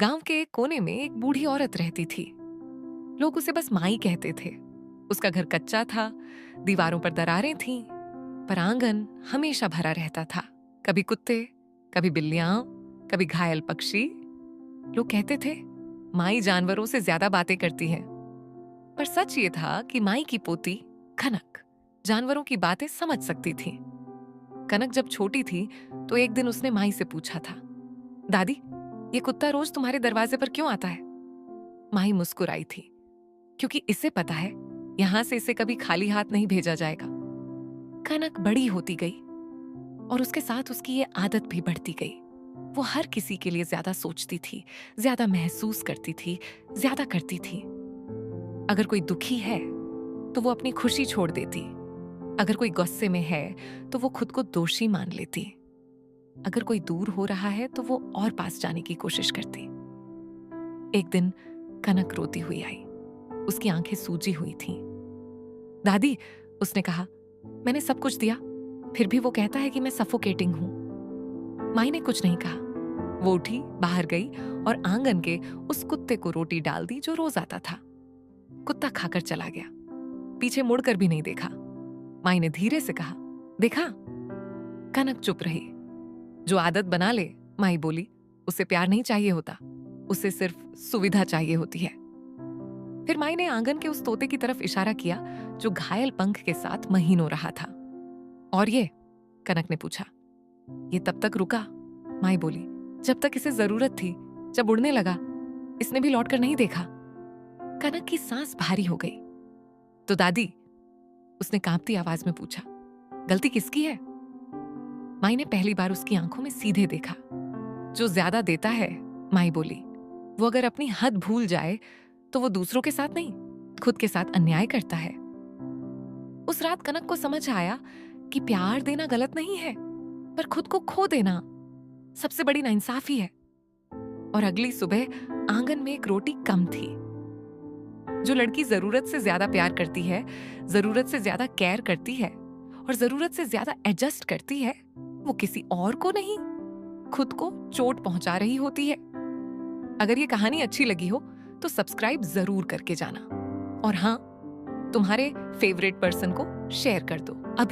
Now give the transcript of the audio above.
गांव के एक कोने में एक बूढ़ी औरत रहती थी। लोग उसे बस माई कहते थे। उसका घर कच्चा था, दीवारों पर दरारें थीं, पर आंगन हमेशा भरा रहता था। कभी कुत्ते, कभी बिल्लियां, कभी घायल पक्षी। लोग कहते थे माई जानवरों से ज्यादा बातें करती है। पर सच ये था कि माई की पोती कनक जानवरों की बातें समझ सकती थी। कनक जब छोटी थी तो एक दिन उसने माई से पूछा था, दादी, ये कुत्ता रोज तुम्हारे दरवाजे पर क्यों आता है? माई मुस्कुराई थी, क्योंकि इसे पता है यहां से इसे कभी खाली हाथ नहीं भेजा जाएगा। कनक बड़ी होती गई और उसके साथ उसकी ये आदत भी बढ़ती गई। वो हर किसी के लिए ज्यादा सोचती थी, ज्यादा महसूस करती थी, ज्यादा करती थी। अगर कोई दुखी है तो वो अपनी खुशी छोड़ देती। अगर कोई गुस्से में है तो वो खुद को दोषी मान लेती। अगर कोई दूर हो रहा है तो वो और पास जाने की कोशिश करती। एक दिन कनक रोती हुई आई। उसकी आंखें सूजी हुई थीं। दादी, उसने कहा, मैंने सब कुछ दिया, फिर भी वो कहता है कि मैं सफोकेटिंग हूं। माई ने कुछ नहीं कहा। वो उठी, बाहर गई और आंगन के उस कुत्ते को रोटी डाल दी जो रोज आता था। कुत्ता खाकर चला गया, पीछे मुड़कर भी नहीं देखा। माई ने धीरे से कहा, देखा? कनक चुप रही। जो आदत बना ले, माई बोली, उसे प्यार नहीं चाहिए होता, उसे सिर्फ सुविधा चाहिए होती है। फिर माई ने आंगन के उस तोते की तरफ इशारा किया जो घायल पंख के साथ महीनों रहा था। और ये? कनक ने पूछा। ये तब तक रुका, माई बोली, जब तक इसे जरूरत थी। जब उड़ने लगा, इसने भी लौटकर नहीं देखा। कनक की सांस भारी हो गई। तो दादी, उसने कांपती आवाज में पूछा, गलती किसकी है? माई ने पहली बार उसकी आंखों में सीधे देखा। जो ज्यादा देता है, माई बोली, वो अगर अपनी हद भूल जाए तो वो दूसरों के साथ नहीं, खुद के साथ अन्याय करता है। उस रात कनक को समझ आया कि प्यार देना गलत नहीं है, पर खुद को खो देना सबसे बड़ी नाइंसाफी है। और अगली सुबह आंगन में एक रोटी कम थी। जो लड़की जरूरत से ज्यादा प्यार करती है, जरूरत से ज्यादा केयर करती है और जरूरत से ज्यादा एडजस्ट करती है, वो किसी और को नहीं, खुद को चोट पहुंचा रही होती है। अगर ये कहानी अच्छी लगी हो तो सब्सक्राइब जरूर करके जाना। और हाँ, तुम्हारे फेवरेट पर्सन को शेयर कर दो अभी।